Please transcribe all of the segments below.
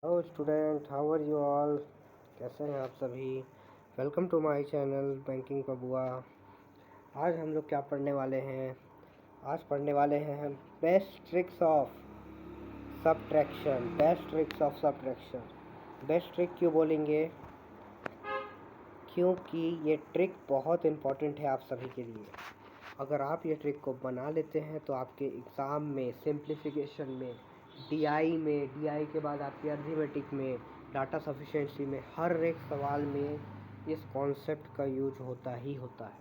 Hello student, how are you all. कैसे हैं आप सभी। Welcome to my channel banking Babua. आज हम लोग क्या पढ़ने वाले हैं। आज पढ़ने वाले हैं हम best tricks of subtraction. Best tricks of subtraction. Best trick क्यों बोलेंगे, क्योंकि ये ट्रिक बहुत इम्पॉर्टेंट है आप सभी के लिए। अगर आप ये ट्रिक को बना लेते हैं तो आपके एग्ज़ाम में सिंप्लीफिकेशन में, डीआई के बाद आपके अर्थमेटिक में, डाटा सफिशिएंसी में, हर एक सवाल में इस कॉन्सेप्ट का यूज होता ही होता है।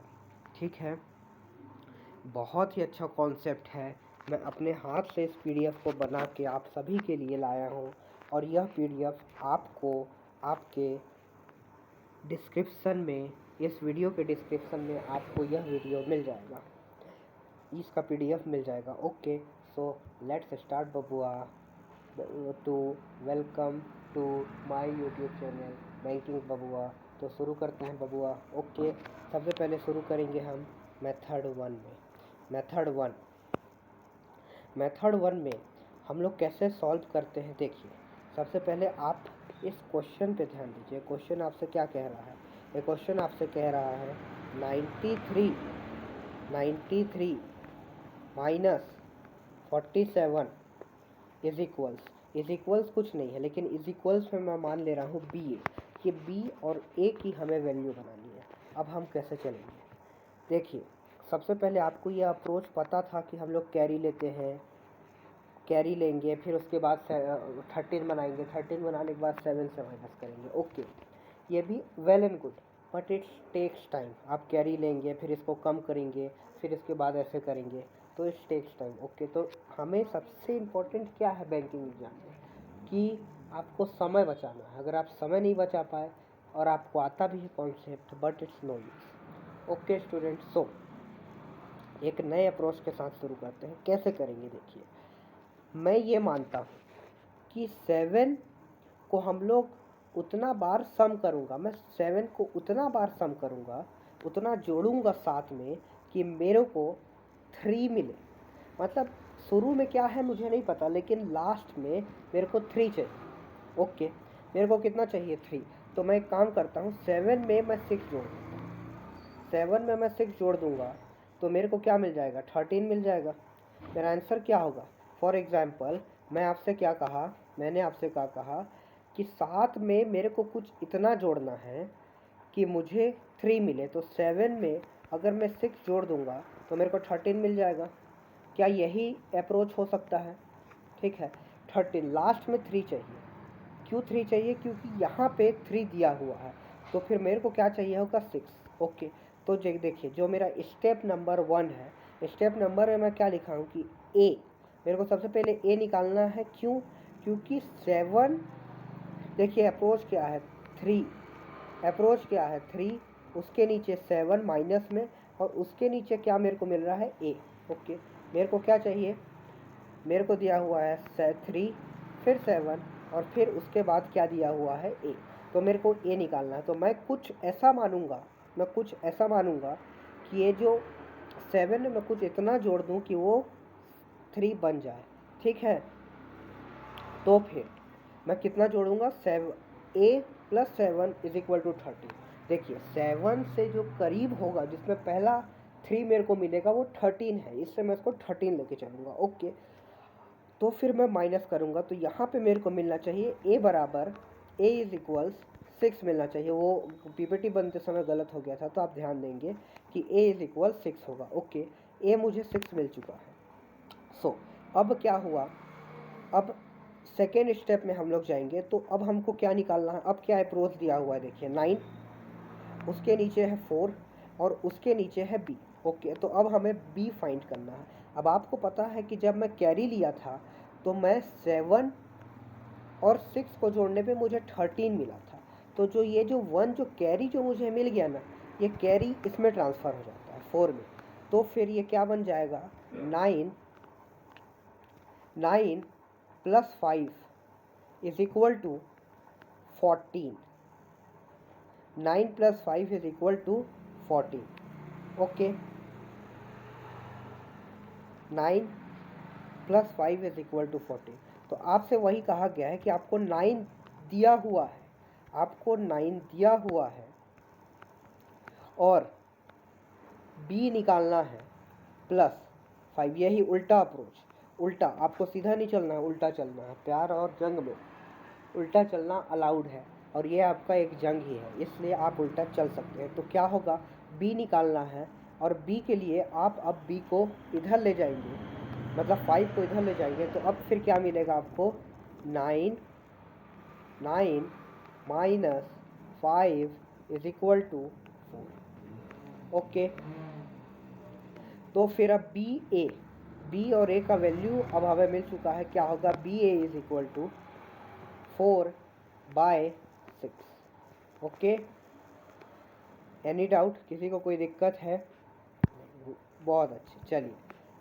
ठीक है, बहुत ही अच्छा कॉन्सेप्ट है। मैं अपने हाथ से इस पीडीएफ को बना के आप सभी के लिए लाया हूँ और यह पीडीएफ आपको आपके डिस्क्रिप्शन में, इस वीडियो के डिस्क्रिप्शन में आपको यह वीडियो मिल जाएगा, इसका पीडीएफ मिल जाएगा। ओके, सो लेट्स स्टार्ट बबुआ to welcome to my YouTube channel banking Babua. तो शुरू करते हैं बबुआ। ओके, सबसे पहले शुरू करेंगे हम मेथड वन में। मेथड वन में हम लोग कैसे सॉल्व करते हैं, देखिए। सबसे पहले आप इस क्वेश्चन पे ध्यान दीजिए। क्वेश्चन आपसे क्या कह रहा है। ये क्वेश्चन आपसे कह रहा है 93 माइनस 47 इज इक्वल्स कुछ नहीं है, लेकिन इज इक्वल्स में मैं मान ले रहा हूँ बी ए, कि बी और ए की हमें वैल्यू बनानी है। अब हम कैसे चलेंगे, देखिए। सबसे पहले आपको ये अप्रोच पता था कि हम लोग कैरी लेते हैं, कैरी लेंगे, फिर उसके बाद 13 बनाएंगे, 13 बनाने के बाद 7 से माइनस करेंगे। ओके, ये भी well and good, but it's takes time. आप कैरी लेंगे, फिर इसको कम करेंगे, फिर इसके बाद ऐसे करेंगे, तो इट्स टेक्स टाइम। ओके, तो हमें सबसे इम्पोर्टेंट क्या है बैंकिंग एग्जाम में, कि आपको समय बचाना है। अगर आप समय नहीं बचा पाए और आपको आता भी है concept, but it's no use. Okay student, so एक नए अप्रोच के साथ शुरू करते हैं। कैसे करेंगे, देखिए। मैं ये मानता हूँ कि 7 को हम लोग उतना बार सम करूँगा, मैं 7 को उतना बार सम करूँगा, उतना जोड़ूंगा साथ में, कि मेरे को 3 मिले। मतलब शुरू में क्या है मुझे नहीं पता, लेकिन लास्ट में मेरे को 3 चाहिए। ओके, मेरे को कितना चाहिए, 3। तो मैं एक काम करता हूँ, 7 में मैं 6 जोड़ दूँगा। 7 में मैं 6 जोड़ दूँगा तो मेरे को क्या मिल जाएगा, 13 मिल जाएगा। मेरा आंसर क्या होगा। फॉर एग्जाम्पल मैंने आपसे क्या कहा कि 7 में मेरे को कुछ इतना जोड़ना है कि मुझे 3 मिले। तो 7 में अगर मैं 6 जोड़ दूंगा तो मेरे को 13 मिल जाएगा। क्या यही अप्रोच हो सकता है। ठीक है, 13 लास्ट में 3 चाहिए। क्यों 3 चाहिए, क्योंकि यहाँ पे 3 दिया हुआ है, तो फिर मेरे को क्या चाहिए होगा, 6। ओके, तो देखिए, जो मेरा स्टेप नंबर 1 है, स्टेप नंबर में मैं क्या लिखा हूँ कि ए, मेरे को सबसे पहले ए निकालना है। क्यों, क्योंकि 7, देखिए अप्रोच क्या है, 3। अप्रोच क्या है, 3, उसके नीचे 7 माइनस में, और उसके नीचे क्या मेरे को मिल रहा है, ए। ओके, मेरे को क्या चाहिए, मेरे को दिया हुआ है 3, फिर 7, और फिर उसके बाद क्या दिया हुआ है, ए। तो मेरे को ए निकालना है। तो मैं कुछ ऐसा मानूंगा कि ये जो 7 में मैं कुछ इतना जोड़ दूं कि वो 3 बन जाए। ठीक है, तो फिर मैं कितना जोड़ूंगा, 7, ए प्लस 7 इज इक्वल टू 13। देखिए 7 से जो करीब होगा, जिसमें पहला 3 मेरे को मिलेगा, वो 13 है, इससे मैं इसको 13 लेके चलूँगा। ओके, तो फिर मैं माइनस करूँगा, तो यहाँ पे मेरे को मिलना चाहिए ए बराबर, ए इज इक्वल्स 6 मिलना चाहिए। वो पीपीटी बनते समय गलत हो गया था, तो आप ध्यान देंगे कि ए इज इक्वल 6 होगा। ओके, ए मुझे 6 मिल चुका है। सो अब क्या हुआ, अब सेकेंड स्टेप में हम लोग जाएंगे। तो अब हमको क्या निकालना है, अब क्या अप्रोच दिया हुआ है, देखिए 9, उसके नीचे है 4, और उसके नीचे है बी। ओके, तो अब हमें बी फाइंड करना है। अब आपको पता है कि जब मैं कैरी लिया था तो मैं 7 और 6 को जोड़ने पे मुझे 13 मिला था। तो जो ये जो 1 जो कैरी जो मुझे मिल गया ना, ये कैरी इसमें ट्रांसफ़र हो जाता है 4 में। तो फिर ये क्या बन जाएगा, 9 plus 5 is equal to 14। 9 plus 5 is equal to 14। Okay, 9 plus 5 is equal to 14। तो आपसे वही कहा गया है कि आपको 9 दिया हुआ है, आपको 9 दिया हुआ है और b निकालना है +5। यही उल्टा अप्रोच, उल्टा, आपको सीधा नहीं चलना है, उल्टा चलना है। प्यार और जंग में उल्टा चलना अलाउड है और ये आपका एक जंग ही है, इसलिए आप उल्टा चल सकते हैं। तो क्या होगा, b निकालना है और b के लिए आप अब b को इधर ले जाएंगे, मतलब 5 को इधर ले जाएंगे, तो अब फिर क्या मिलेगा आपको, 9 minus 5 is equal to 4। Okay, तो फिर अब बी और ए का वैल्यू अब हमें मिल चुका है। क्या होगा, B A is equal to 4/6। Okay, any doubt, किसी को कोई दिक्कत है? बहुत अच्छे, चलिए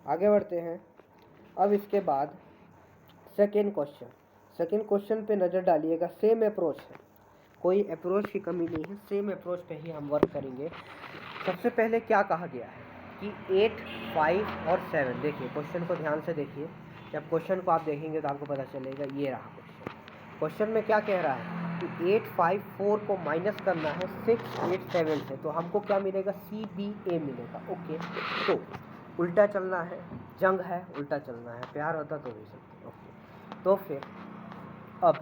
आगे बढ़ते हैं। अब इसके बाद सेकेंड क्वेश्चन पे नज़र डालिएगा। सेम अप्रोच है, कोई अप्रोच की कमी नहीं है, सेम अप्रोच पे ही हम वर्क करेंगे। सबसे पहले क्या कहा गया है कि 8, 5 और 7। देखिए क्वेश्चन को ध्यान से देखिए, जब क्वेश्चन को आप देखेंगे तो आपको पता चलेगा। ये रहा क्वेश्चन में क्या कह रहा है कि 8, 5, 4 को माइनस करना है 6, 8, 7 से, तो हमको क्या मिलेगा, CBA मिलेगा। ओके, तो उल्टा चलना है, जंग है, उल्टा चलना है, प्यार होता तो भी सकते। ओके, तो फिर अब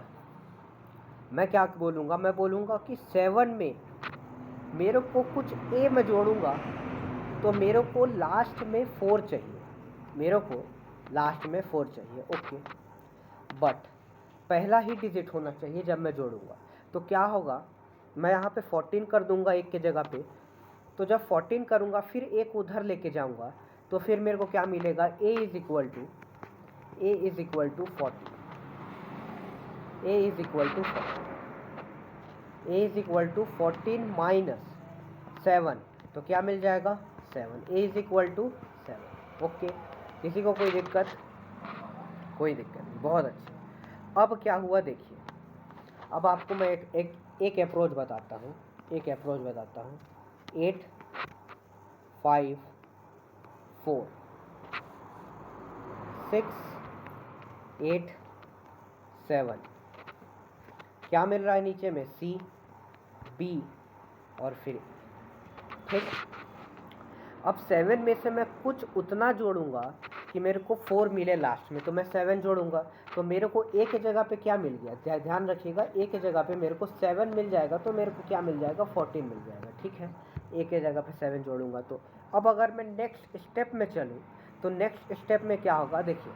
मैं क्या बोलूँगा, मैं बोलूँगा कि 7 में मेरे को कुछ ए में जोड़ूँगा तो मेरे को लास्ट में 4 चाहिए, मेरे को लास्ट में 4 चाहिए। ओके, बट पहला ही डिजिट होना चाहिए जब मैं जोड़ूंगा। तो क्या होगा, मैं यहाँ पे 14 कर दूंगा एक के जगह पे, तो जब 14 करूँगा फिर एक उधर लेके जाऊँगा, तो फिर मेरे को क्या मिलेगा, a is equal to 40, a is equal to 40, a is equal to 14 minus 7, तो क्या मिल जाएगा, 7, a is equal to 7। Okay, किसी को कोई दिक्कत? कोई दिक्कत नहीं, बहुत अच्छा। अब क्या हुआ देखिए, अब आपको मैं एक अप्रोच बताता हूँ, 8, 5, 4, 6, 8, 7, क्या मिल रहा है नीचे में, C, B और फिर, ठीक। अब 7 में से मैं कुछ उतना जोड़ूंगा कि मेरे को 4 मिले लास्ट में, तो मैं 7 जोड़ूंगा, तो मेरे को ए के जगह पे क्या मिल गया, ध्यान रखिएगा, ए के जगह पे मेरे को 7 मिल जाएगा, तो मेरे को क्या मिल जाएगा, 14 मिल जाएगा। ठीक है, ए के जगह पे 7 जोड़ूंगा। तो अब अगर मैं नेक्स्ट स्टेप में चलूँ तो नेक्स्ट स्टेप में क्या होगा, देखिए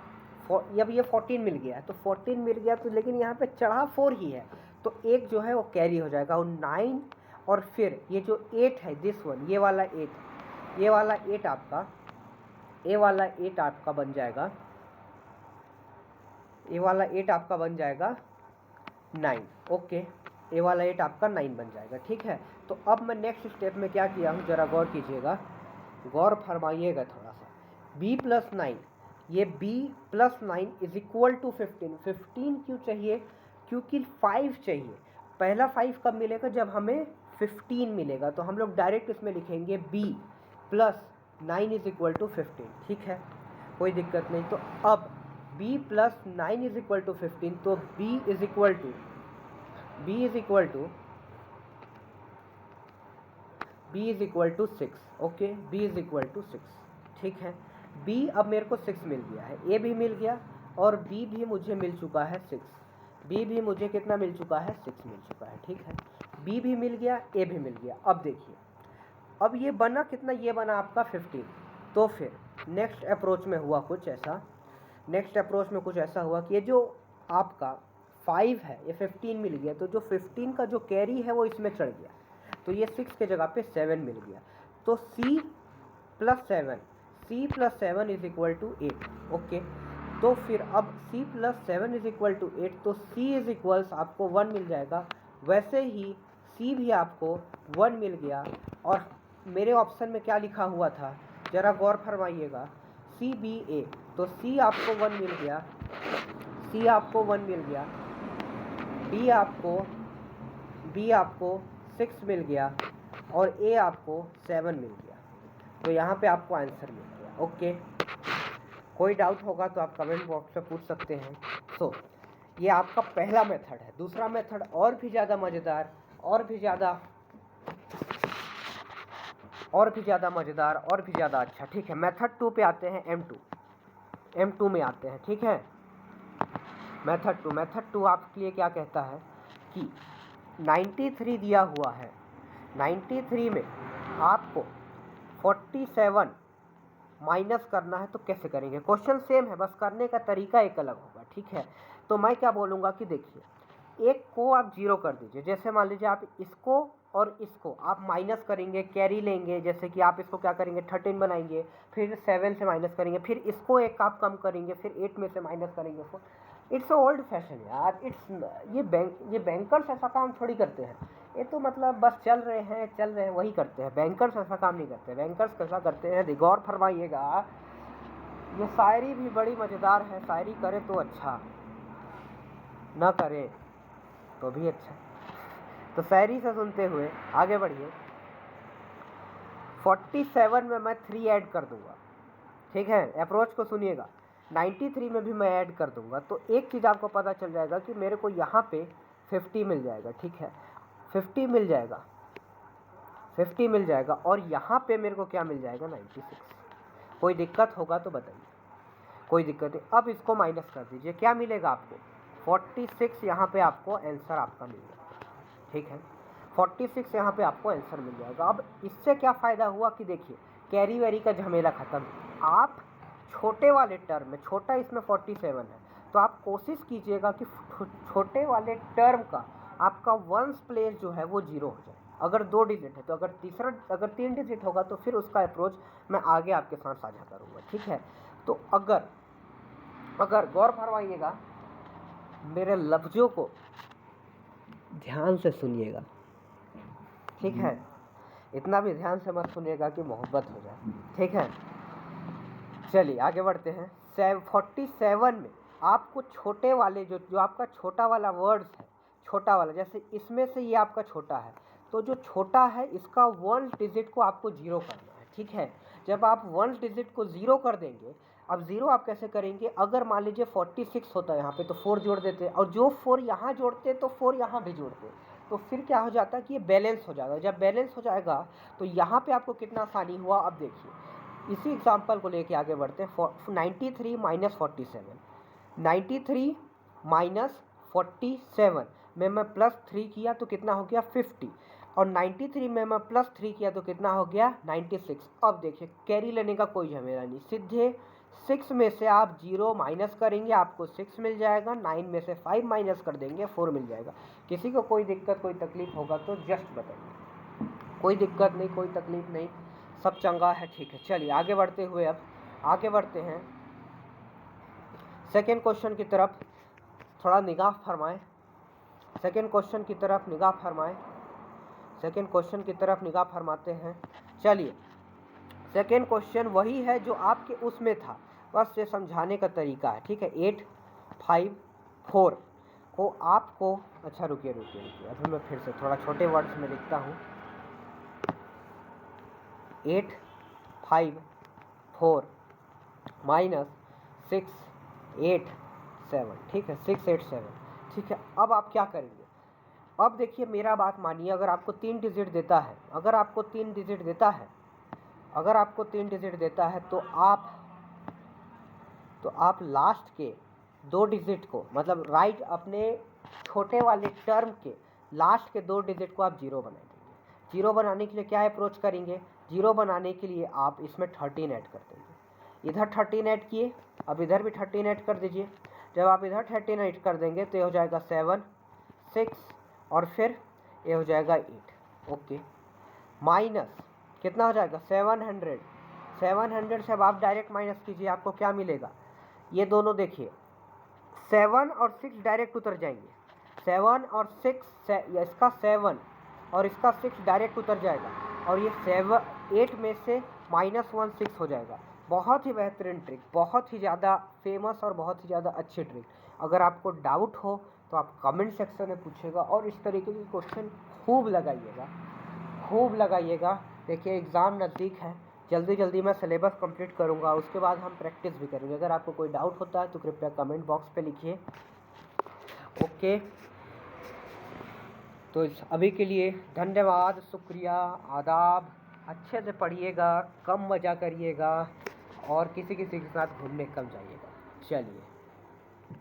अब ये 14 मिल गया है, तो 14 मिल गया तो, लेकिन यहाँ पे चढ़ा 4 ही है, तो एक जो है वो कैरी हो जाएगा, वो 9, और फिर ये जो 8 है, दिस वन, ये वाला 8 आपका, ए वाला 8 आपका बन जाएगा, ए वाला 8 आपका बन जाएगा 9। ओके, ए वाला 8 आपका 9 बन जाएगा। ठीक है, तो अब मैं नेक्स्ट स्टेप में क्या किया हूँ, जरा गौर कीजिएगा, गौर फरमाइएगा थोड़ा सा। b प्लस 9, ये b plus 9 is equal to 15। 15 क्यों चाहिए, क्योंकि 5 चाहिए। पहला 5 कब मिलेगा, जब हमें 15 मिलेगा, तो हम लोग डायरेक्ट इसमें लिखेंगे b plus 9 is equal to 15। ठीक है, कोई दिक्कत नहीं। तो अब b plus 9 is equal to 15, तो b is equal to 6। Okay, b is equal to 6। ठीक है, b अब मेरे को 6 मिल गया है, a भी मिल गया और b भी मुझे मिल चुका है 6। b भी मुझे कितना मिल चुका है, 6 मिल चुका है। ठीक है, b भी मिल गया, a भी मिल गया। अब देखिए, अब ये बना कितना, ये बना आपका 15। तो फिर नेक्स्ट अप्रोच में हुआ कुछ ऐसा हुआ कि ये जो आपका 5 है, ये 15 मिल गया, तो जो 15 का जो कैरी है वो इसमें चढ़ गया, तो ये 6 के जगह पे 7 मिल गया। तो c plus 7 is equal to 8। Okay, तो फिर अब c plus 7 is equal to 8, तो c इज इक्वल्स आपको 1 मिल जाएगा। वैसे ही c भी आपको 1 मिल गया, और मेरे ऑप्शन में क्या लिखा हुआ था, जरा गौर फरमाइएगा, CBA, तो c आपको 1 मिल गया, b आपको 6 मिल गया, और a आपको 7 मिल गया। तो यहाँ पे आपको आंसर मिल गया। ओके, कोई डाउट होगा तो आप कमेंट बॉक्स में पूछ सकते हैं। तो ये आपका पहला मेथड है। दूसरा मेथड और भी ज़्यादा मज़ेदार, और भी ज़्यादा अच्छा। ठीक है, मेथड 2 पे आते हैं। M2 में आते हैं। ठीक है, मेथड 2 आपके लिए क्या कहता है कि 93 दिया हुआ है, 93 में आपको 47 माइनस करना है। तो कैसे करेंगे? क्वेश्चन सेम है, बस करने का तरीका एक अलग होगा। ठीक है, तो मैं क्या बोलूँगा कि देखिए, एक को आप 0 कर दीजिए। जैसे मान लीजिए आप इसको और इसको आप माइनस करेंगे, कैरी लेंगे। जैसे कि आप इसको क्या करेंगे, 13 बनाएंगे, फिर 7 से माइनस करेंगे, फिर इसको एक आप कम करेंगे, फिर 8 में से माइनस करेंगे। इट्स ओल्ड फैशन यार। ये बैंकर्स ऐसा काम थोड़ी करते हैं। ये तो मतलब बस चल रहे हैं वही करते हैं। बैंकर्स ऐसा काम नहीं करते। बैंकर्स कैसा करते हैं, गौर फरमाइएगा। ये शायरी भी बड़ी मज़ेदार है। शायरी करे तो अच्छा, ना करे तो भी अच्छा। तो शायरी से सुनते हुए आगे बढ़िए। 47 में मैं 3 ऐड कर दूंगा। ठीक है, अप्रोच को सुनिएगा। 93 में भी मैं ऐड कर दूंगा। तो एक चीज़ आपको पता चल जाएगा कि मेरे को यहाँ पे 50 मिल जाएगा। ठीक है, 50 मिल जाएगा और यहाँ पे मेरे को क्या मिल जाएगा, 96। कोई दिक्कत होगा तो बताइए। कोई दिक्कत नहीं। अब इसको माइनस कर दीजिए, क्या मिलेगा आपको, 46 यहाँ पे आपको आंसर आपका मिल जाएगा। ठीक है, 46 यहाँ पे आपको आंसर मिल जाएगा। अब इससे क्या फ़ायदा हुआ कि देखिए, कैरी वैरी का झमेला ख़त्म। आप छोटे वाले टर्म में, छोटा इसमें 47 है, तो आप कोशिश कीजिएगा कि छोटे वाले टर्म का आपका वंस प्लेस जो है वो 0 हो जाए। अगर 2 डिजिट है तो, अगर 3 डिजिट होगा तो फिर उसका अप्रोच मैं आगे आपके साथ साझा करूँगा। ठीक है, तो अगर गौर फरमाइएगा, मेरे लफ्ज़ों को ध्यान से सुनिएगा। ठीक है, इतना भी ध्यान से मत सुनिएगा कि मोहब्बत हो जाए। ठीक है, चलिए आगे बढ़ते हैं। 47 में आपको छोटे वाले जो आपका छोटा वाला वर्ड्स है, छोटा वाला, जैसे इसमें से ये आपका छोटा है, तो जो छोटा है इसका 1 डिजिट को आपको 0 करना है। ठीक है, जब आप 1 डिजिट को 0 कर देंगे, अब 0 आप कैसे करेंगे, अगर मान लीजिए 46 होता है यहाँ पे, तो 4 जोड़ देते, और जो 4 यहाँ जोड़ते तो 4 यहाँ भी जोड़ते, तो फिर क्या हो जाता है कि ये बैलेंस हो जाएगा। जब बैलेंस हो जाएगा तो यहाँ पे आपको कितना आसानी हुआ। अब देखिए, इसी एग्जाम्पल को लेके आगे बढ़ते हैं। 93 माइनस 47, 93 माइनस 47 में मैं +3 किया तो कितना हो गया, 50, और 93 में मैं +3 किया तो कितना हो गया, 96। अब देखिए, कैरी लेने का कोई झमेला नहीं, सीधे 6 में से आप 0 माइनस करेंगे, आपको 6 मिल जाएगा। 9 में से 5 माइनस कर देंगे, 4 मिल जाएगा। किसी को कोई दिक्कत, कोई तकलीफ होगा तो जस्ट बताइए। कोई दिक्कत नहीं, कोई तकलीफ नहीं, सब चंगा है। ठीक है, चलिए आगे बढ़ते हुए अब आगे बढ़ते हैं सेकेंड क्वेश्चन की तरफ। थोड़ा निगाह फरमाएं, सेकेंड क्वेश्चन की तरफ निगाह फरमाएं, सेकेंड क्वेश्चन की तरफ निगाह फरमाते हैं। चलिए, सेकेंड क्वेश्चन वही है जो आपके उसमें था, बस ये समझाने का तरीका है। ठीक है, 8 5 4 को आपको, अच्छा रुकिए, अभी मैं फिर से थोड़ा छोटे वर्ड्स में लिखता हूँ। 8 5 4 माइनस 6 8 7। ठीक है, 6 8 7। ठीक है, अब आप क्या करेंगे, अब देखिए मेरा बात मानिए। अगर आपको 3 डिजिट देता है, अगर आपको 3 डिजिट देता है तो आप लास्ट के 2 डिजिट को, मतलब राइट अपने छोटे वाले टर्म के लास्ट के 2 डिजिट को आप 0 बना देंगे। 0 बनाने के लिए क्या अप्रोच करेंगे, 0 बनाने के लिए आप इसमें 13 ऐड कर देंगे। इधर 13 ऐड किए, अब इधर भी 13 ऐड कर दीजिए। जब आप इधर 13 ऐड कर देंगे तो ये हो जाएगा 7 6, और फिर ये हो जाएगा 8। ओके, माइनस कितना हो जाएगा, 700। 700 से अब आप डायरेक्ट माइनस कीजिए, आपको क्या मिलेगा, ये दोनों देखिए 7 और 6 डायरेक्ट उतर जाएंगे। 7 और 6, इसका 7 और इसका 6 डायरेक्ट उतर जाएगा, और ये 8 में से -1 6 हो जाएगा। बहुत ही बेहतरीन ट्रिक, बहुत ही ज़्यादा फेमस और बहुत ही ज़्यादा अच्छी ट्रिक। अगर आपको डाउट हो तो आप कमेंट सेक्शन में पूछिएगा, और इस तरीके के क्वेश्चन खूब लगाइएगा। देखिए एग्ज़ाम नज़दीक है, जल्दी जल्दी मैं सिलेबस कंप्लीट करूँगा, उसके बाद हम प्रैक्टिस भी करेंगे। अगर आपको कोई डाउट होता है तो कृपया कमेंट बॉक्स पे लिखिए। ओके, तो अभी के लिए धन्यवाद, शुक्रिया, आदाब। अच्छे से पढ़िएगा, कम मज़ा करिएगा और किसी किसी के साथ घूमने कम जाइएगा। चलिए।